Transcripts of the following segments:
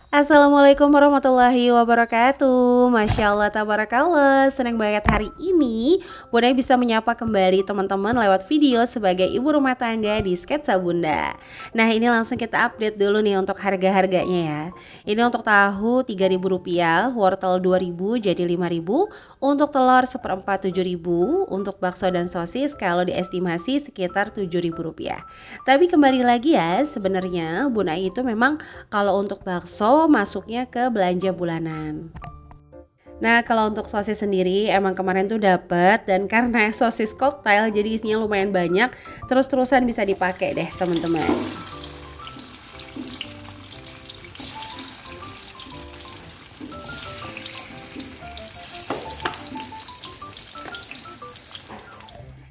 Assalamualaikum warahmatullahi wabarakatuh. Masya Allah, tabarakallah. Senang banget hari ini Bunda bisa menyapa kembali teman-teman lewat video sebagai ibu rumah tangga di Sketsa Bunda. Nah, ini langsung kita update dulu nih untuk harga-harganya ya. Ini untuk tahu Rp3.000, wortel Rp2.000 jadi Rp5.000, untuk telur seperempat Rp7.000, untuk bakso dan sosis kalau diestimasi sekitar Rp7.000. Tapi kembali lagi ya, sebenarnya Bunda itu memang kalau untuk bakso masuknya ke belanja bulanan. Nah, kalau untuk sosis sendiri emang kemarin tuh dapet, dan karena sosis koktail jadi isinya lumayan banyak, terus-terusan bisa dipakai deh teman-teman.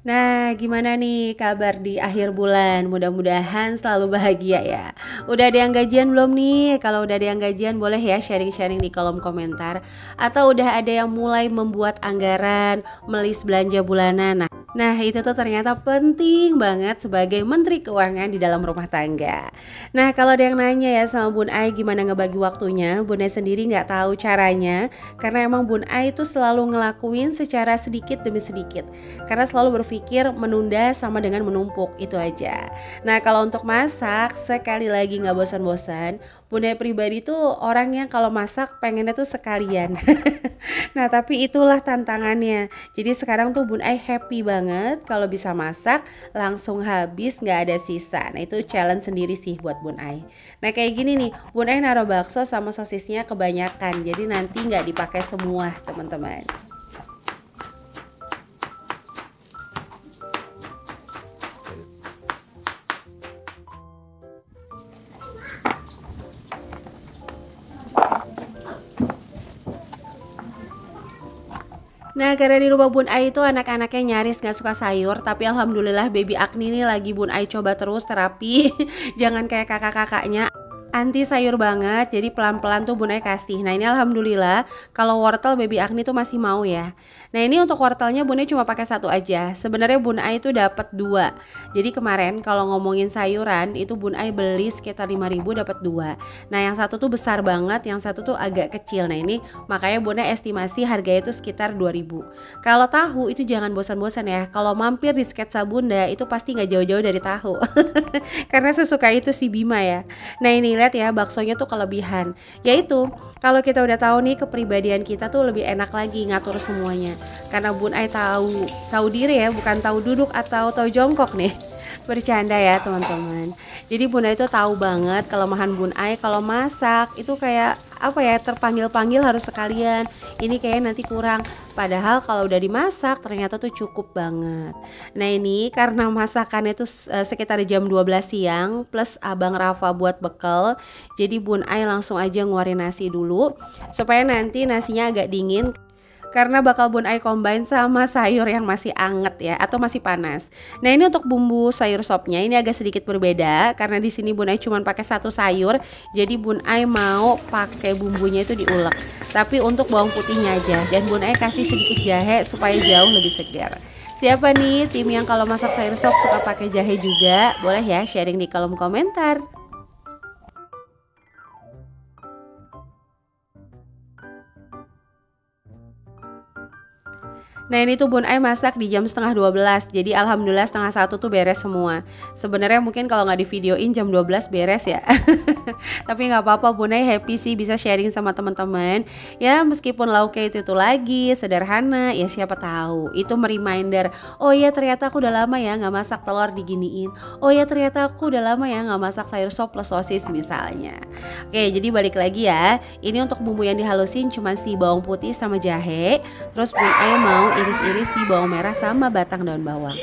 Nah, gimana nih kabar di akhir bulan? Mudah-mudahan selalu bahagia ya. Udah ada yang gajian belum nih? Kalau udah ada yang gajian boleh ya sharing-sharing di kolom komentar. Atau udah ada yang mulai membuat anggaran, melis belanja bulanan. Nah, itu tuh ternyata penting banget sebagai Menteri Keuangan di dalam rumah tangga. Nah, kalau ada yang nanya ya sama Bun Ai gimana ngebagi waktunya, Bun Ai sendiri nggak tahu caranya. Karena emang Bun Ai itu selalu ngelakuin secara sedikit demi sedikit. Karena selalu berpikir menunda sama dengan menumpuk, itu aja. Nah, kalau untuk masak, sekali lagi nggak bosan-bosan, Bun Ai pribadi tuh orang yang kalau masak pengennya tuh sekalian. Nah, tapi itulah tantangannya. Jadi sekarang tuh Bun Ai happy banget kalau bisa masak langsung habis, nggak ada sisa. Nah, itu challenge sendiri sih buat Bun Ai. Nah, kayak gini nih, Bun Ai naruh bakso sama sosisnya kebanyakan, jadi nanti nggak dipakai semua teman-teman. Nah, karena di rumah Bun Ai itu anak-anaknya nyaris gak suka sayur, tapi alhamdulillah baby Agni ini lagi Bun Ai coba terus terapi. Jangan kayak kakak-kakaknya anti sayur banget, jadi pelan-pelan tuh Bun Ai kasih. Nah, ini alhamdulillah kalau wortel baby Agni tuh masih mau ya. Nah, ini untuk wortelnya Bun Ai cuma pakai satu aja. Sebenarnya Bun Ai tuh dapat dua. Jadi kemarin kalau ngomongin sayuran itu Bun Ai beli sekitar 5.000 dapat dua. Nah, yang satu tuh besar banget, yang satu tuh agak kecil. Nah, ini makanya Bun Ai estimasi harganya itu sekitar 2.000. Kalau tahu itu jangan bosan-bosan ya. Kalau mampir di Sketsa Bunda itu pasti nggak jauh-jauh dari tahu. Karena sesuka itu si Bima ya. Nah, ini lihat ya, baksonya tuh kelebihan. Yaitu kalau kita udah tahu nih kepribadian kita tuh lebih enak lagi ngatur semuanya. Karena Bun Ai tahu diri ya, bukan tahu duduk atau tahu jongkok nih. Bercanda ya teman-teman. Jadi Bun Ai itu tahu banget kelemahan Bun Ai kalau masak itu kayak apa ya, terpanggil-panggil harus sekalian. Ini kayak nanti kurang. Padahal kalau udah dimasak ternyata tuh cukup banget. Nah, ini karena masakannya tuh sekitar jam 12 siang plus Abang Rafa buat bekal. Jadi Bun Ai langsung aja ngeluarin nasi dulu supaya nanti nasinya agak dingin. Karena bakal Bun Ai combine sama sayur yang masih anget ya, atau masih panas. Nah, ini untuk bumbu sayur sopnya ini agak sedikit berbeda karena di sini Bun Ai cuma pakai satu sayur. Jadi Bun Ai mau pakai bumbunya itu diulek. Tapi untuk bawang putihnya aja, dan Bun Ai kasih sedikit jahe supaya jauh lebih segar. Siapa nih tim yang kalau masak sayur sop suka pakai jahe juga? Boleh ya sharing di kolom komentar. Nah, ini tuh Bun Ai masak di jam setengah 12. Jadi alhamdulillah setengah 1 tuh beres semua. Sebenarnya mungkin kalau nggak di videoin jam 12 beres ya. Tapi nggak apa-apa, Bun Ai happy sih bisa sharing sama teman-teman. Ya meskipun lauknya itu lagi sederhana, ya siapa tahu itu mereminder. Oh ya ternyata aku udah lama ya nggak masak telur diginiin. Oh ya ternyata aku udah lama ya nggak masak sayur sop plus sosis misalnya. Oke, jadi balik lagi ya. Ini untuk bumbu yang dihalusin cuma si bawang putih sama jahe. Terus Bun Ai mau iris-iris si bawang merah sama batang daun bawang.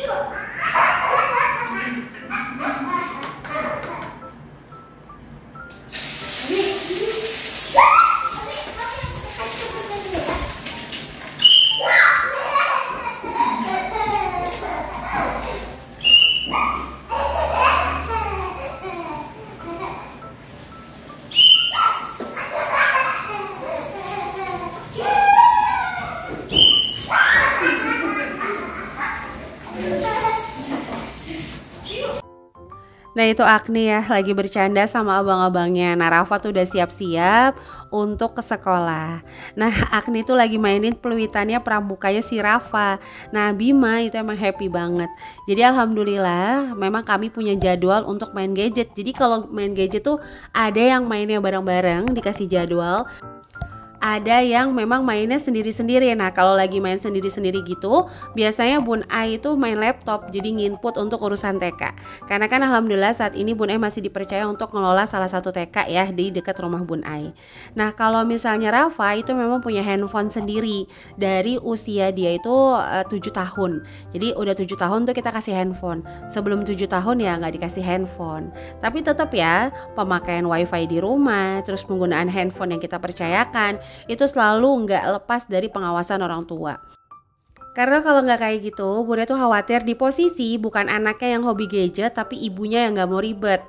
Nah itu Agni ya lagi bercanda sama abang-abangnya. Nah Rafa tuh udah siap-siap untuk ke sekolah. Nah Agni tuh lagi mainin peluitannya pramukanya si Rafa. Nah Bima itu emang happy banget. Jadi alhamdulillah memang kami punya jadwal untuk main gadget. Jadi kalau main gadget tuh ada yang mainnya bareng-bareng dikasih jadwal, ada yang memang mainnya sendiri-sendiri. Nah kalau lagi main sendiri-sendiri gitu biasanya Bun Ai itu main laptop, jadi nginput untuk urusan TK. Karena kan alhamdulillah saat ini Bun Ai masih dipercaya untuk ngelola salah satu TK ya di dekat rumah Bun Ai. Nah kalau misalnya Rafa itu memang punya handphone sendiri dari usia dia itu 7 tahun. Jadi udah 7 tahun tuh kita kasih handphone. Sebelum 7 tahun ya nggak dikasih handphone. Tapi tetap ya pemakaian wifi di rumah, terus penggunaan handphone yang kita percayakan itu selalu nggak lepas dari pengawasan orang tua. Karena kalau nggak kayak gitu, Bunda tuh khawatir di posisi bukan anaknya yang hobi gadget, tapi ibunya yang nggak mau ribet.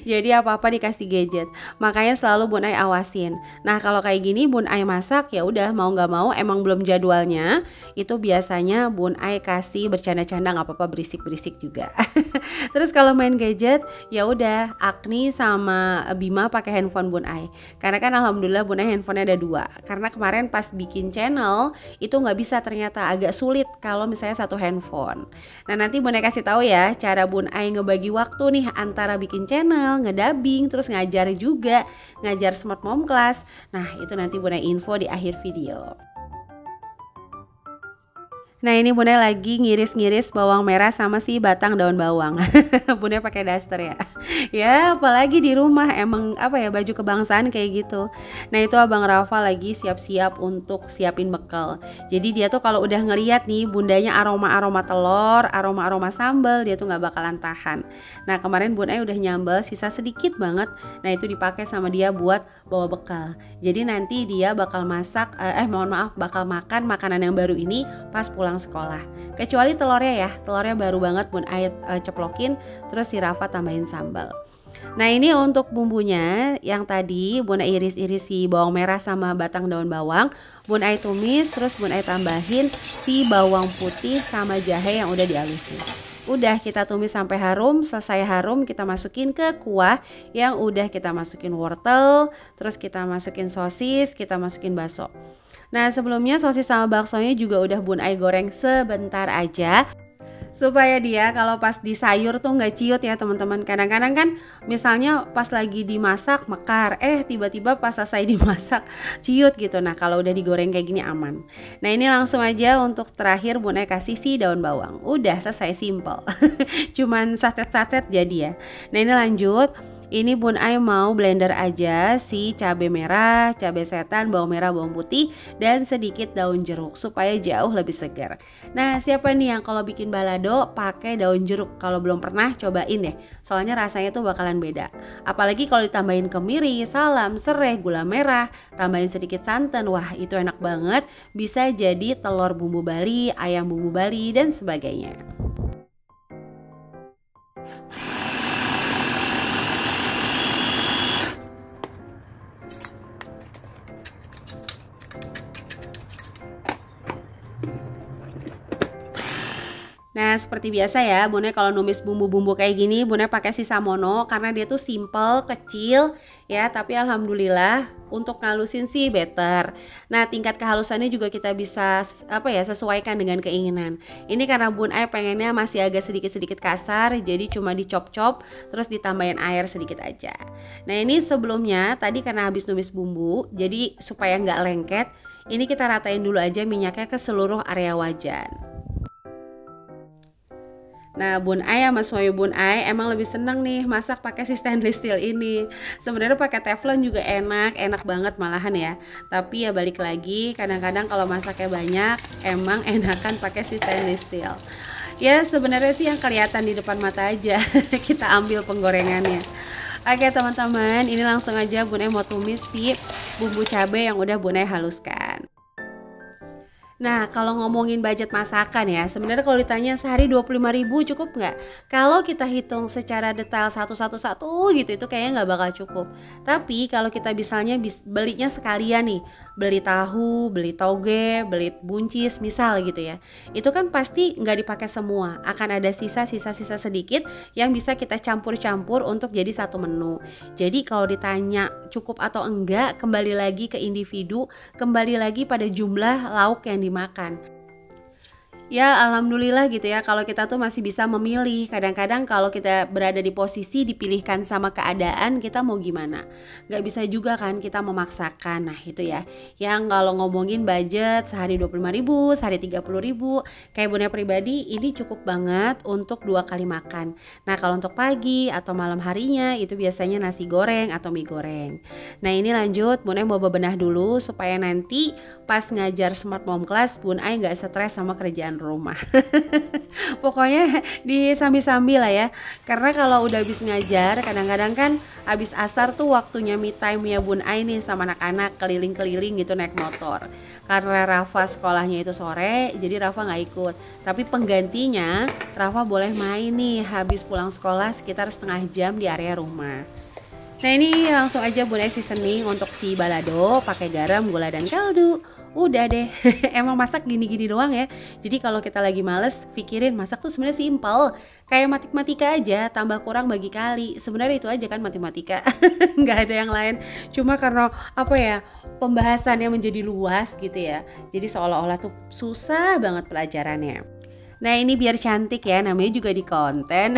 Jadi apa-apa dikasih gadget. Makanya selalu Bun Ai awasin. Nah kalau kayak gini Bun Ai masak ya udah mau nggak mau emang belum jadwalnya. Itu biasanya Bun Ai kasih bercanda-canda nggak apa-apa berisik-berisik juga. Terus kalau main gadget ya udah Agni sama Bima pakai handphone Bun Ai. Karena kan alhamdulillah Bun Ai handphonenya ada 2. Karena kemarin pas bikin channel itu nggak bisa ternyata agak sulit kalau misalnya satu handphone. Nah nanti Bun Ai kasih tahu ya cara Bun Ai ngebagi waktu nih antara bikin channel, ngedubbing, terus ngajar juga, ngajar Smart Mom Class. Nah itu nanti Bun Ai info di akhir video. Nah ini Bunda lagi ngiris-ngiris bawang merah sama si batang daun bawang. Bunda pakai daster ya. Ya apalagi di rumah emang apa ya baju kebangsaan kayak gitu. Nah itu abang Rafa lagi siap-siap untuk siapin bekal. Jadi dia tuh kalau udah ngeliat nih bundanya aroma-aroma telur, aroma-aroma sambal, dia tuh nggak bakalan tahan. Nah kemarin Bunda udah nyambel sisa sedikit banget. Nah itu dipakai sama dia buat bawa bekal. Jadi nanti dia bakal masak, bakal makan makanan yang baru ini pas pulang sekolah. Kecuali telurnya ya, telurnya baru banget Bun Ai ceplokin, terus si Rafa tambahin sambal. Nah ini untuk bumbunya yang tadi Bun Ai iris-iris si bawang merah sama batang daun bawang, Bun Ai tumis, terus Bun Ai tambahin si bawang putih sama jahe yang udah dihalusin. Udah kita tumis sampai harum, selesai harum kita masukin ke kuah yang udah kita masukin wortel, terus kita masukin sosis, kita masukin bakso. Nah sebelumnya sosis sama baksonya juga udah Bun Ai goreng sebentar aja supaya dia kalau pas di sayur tuh nggak ciut ya teman-teman. Kadang-kadang kan misalnya pas lagi dimasak mekar, tiba-tiba pas selesai dimasak ciut gitu. Nah kalau udah digoreng kayak gini aman. Nah ini langsung aja untuk terakhir Bun Ai kasih si daun bawang. Udah selesai, simple. Cuman satet-satet jadi ya. Nah ini lanjut. Ini Bun Ai mau blender aja si cabai merah, cabai setan, bawang merah, bawang putih, dan sedikit daun jeruk supaya jauh lebih segar. Nah siapa nih yang kalau bikin balado pakai daun jeruk? Kalau belum pernah cobain deh, soalnya rasanya tuh bakalan beda. Apalagi kalau ditambahin kemiri, salam, serai, gula merah, tambahin sedikit santan, wah itu enak banget. Bisa jadi telur bumbu Bali, ayam bumbu Bali, dan sebagainya. Nah seperti biasa ya Bunda kalau numis bumbu-bumbu kayak gini Bunda pakai sisa mono karena dia tuh simple, kecil ya, tapi alhamdulillah untuk ngalusin sih better. Nah tingkat kehalusannya juga kita bisa sesuaikan dengan keinginan. Ini karena Bun Ai pengennya masih agak sedikit-sedikit kasar, jadi cuma dicop-cop terus ditambahin air sedikit aja. Nah ini sebelumnya tadi karena habis numis bumbu, jadi supaya nggak lengket, ini kita ratain dulu aja minyaknya ke seluruh area wajan. Nah Bun Ai sama suami Bun Ai emang lebih seneng nih masak pakai si stainless steel ini. Sebenarnya pakai teflon juga enak banget malahan ya. Tapi ya balik lagi kadang-kadang kalau masaknya banyak emang enakan pakai si stainless steel. Ya sebenarnya sih yang kelihatan di depan mata aja. Kita ambil penggorengannya. Oke teman-teman, ini langsung aja Bun Ai mau tumis si bumbu cabai yang udah Bun Ai haluskan. Nah kalau ngomongin budget masakan ya, sebenarnya kalau ditanya sehari 25.000 cukup nggak? Kalau kita hitung secara detail satu gitu itu kayaknya nggak bakal cukup. Tapi kalau kita misalnya belinya sekalian nih, beli tahu, beli toge, beli buncis misal gitu ya. Itu kan pasti nggak dipakai semua, akan ada sisa-sisa sedikit yang bisa kita campur-campur untuk jadi satu menu. Jadi kalau ditanya cukup atau enggak, kembali lagi ke individu, kembali lagi pada jumlah lauk yang dimakan. Ya alhamdulillah gitu ya, kalau kita tuh masih bisa memilih. Kadang-kadang kalau kita berada di posisi dipilihkan sama keadaan, kita mau gimana? Gak bisa juga kan kita memaksakan. Nah itu ya, yang kalau ngomongin budget sehari 25.000, sehari 30.000, kayak Bunda pribadi ini cukup banget untuk 2 kali makan. Nah kalau untuk pagi atau malam harinya itu biasanya nasi goreng atau mie goreng. Nah ini lanjut, Bunda mau bebenah dulu supaya nanti pas ngajar Smart Mom Class Bun Ai gak stres sama kerjaan rumah. Pokoknya disambi-sambi lah ya. Karena kalau udah habis ngajar, kadang-kadang kan habis asar tuh waktunya me time ya Bun Ai nih sama anak-anak keliling-keliling gitu naik motor. Karena Rafa sekolahnya itu sore, jadi Rafa nggak ikut. Tapi penggantinya Rafa boleh main nih habis pulang sekolah sekitar setengah jam di area rumah. Nah ini langsung aja Bun Ai seasoning untuk si balado, pakai garam, gula dan kaldu. Udah deh. Emang masak gini-gini doang ya. Jadi kalau kita lagi males, pikirin masak tuh sebenarnya simpel. Kayak matematika aja, tambah kurang bagi kali. Sebenarnya itu aja kan matematika. Nggak ada yang lain. Cuma karena apa ya, pembahasannya menjadi luas gitu ya. Jadi seolah-olah tuh susah banget pelajarannya. Nah ini biar cantik ya, namanya juga di konten.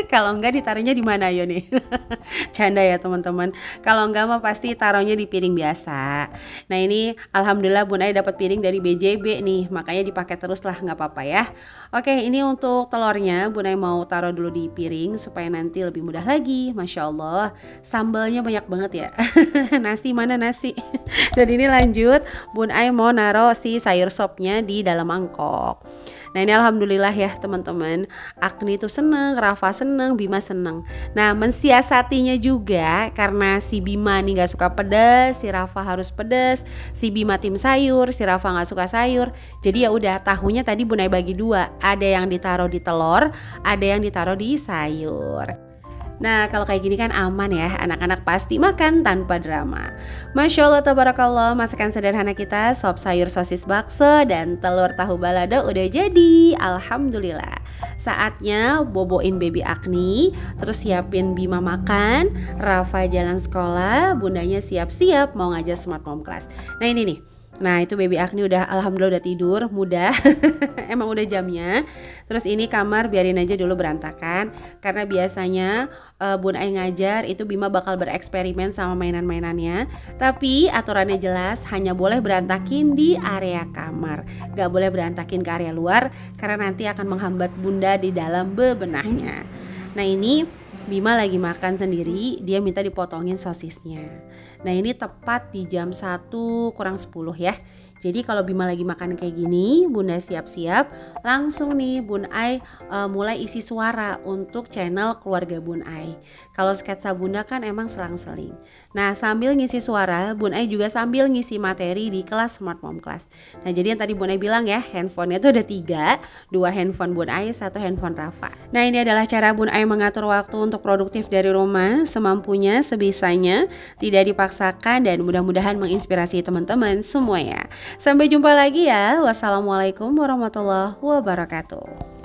Kalau enggak ditaruhnya di mana yo nih? Canda ya teman-teman. Kalau enggak mah pasti taruhnya di piring biasa. Nah ini alhamdulillah Bun Ai dapat piring dari BJB nih, makanya dipakai terus lah, nggak apa-apa ya. Oke ini untuk telurnya Bun Ai mau taruh dulu di piring supaya nanti lebih mudah lagi. Masya Allah sambalnya banyak banget ya. Nasi mana nasi? Dan ini lanjut Bun Ai mau naruh si sayur sopnya di dalam mangkok. Nah ini alhamdulillah ya teman-teman, Agni tuh seneng, Rafa seneng, Bima seneng. Nah mensiasatinya juga karena si Bima nih gak suka pedas, si Rafa harus pedas, si Bima tim sayur, si Rafa gak suka sayur. Jadi ya udah tahunya tadi Bun Ai bagi 2, ada yang ditaruh di telur, ada yang ditaruh di sayur. Nah kalau kayak gini kan aman ya, anak-anak pasti makan tanpa drama. Masya Allah tabarakallah, masakan sederhana kita sop sayur sosis bakso dan telur tahu balado udah jadi. Alhamdulillah. Saatnya boboin baby Agni, terus siapin Bima makan, Rafa jalan sekolah, bundanya siap-siap mau ngajar Smart Mom Class. Nah ini nih, nah itu baby Agni udah alhamdulillah udah tidur, mudah. Emang udah jamnya. Terus ini kamar biarin aja dulu berantakan, karena biasanya Bun Ai ngajar itu Bima bakal bereksperimen sama mainan-mainannya. Tapi aturannya jelas, hanya boleh berantakin di area kamar, gak boleh berantakin ke area luar, karena nanti akan menghambat bunda di dalam bebenahnya. Nah ini Bima lagi makan sendiri, dia minta dipotongin sosisnya. Nah ini tepat di jam 1 kurang 10 ya. Jadi kalau Bima lagi makan kayak gini, Bunda siap-siap, langsung nih Bun Ai mulai isi suara untuk channel keluarga Bun Ai. Kalau sketsa Bunda kan emang selang-seling. Nah sambil ngisi suara, Bun Ai juga sambil ngisi materi di kelas Smart Mom Class. Nah jadi yang tadi Bun Ai bilang ya, handphonenya tuh ada 3, 2 handphone Bun Ai, 1 handphone Rafa. Nah ini adalah cara Bun Ai mengatur waktu untuk produktif dari rumah, semampunya, sebisanya, tidak dipaksakan, dan mudah-mudahan menginspirasi teman-teman semua ya. Sampai jumpa lagi ya. Wassalamualaikum warahmatullahi wabarakatuh.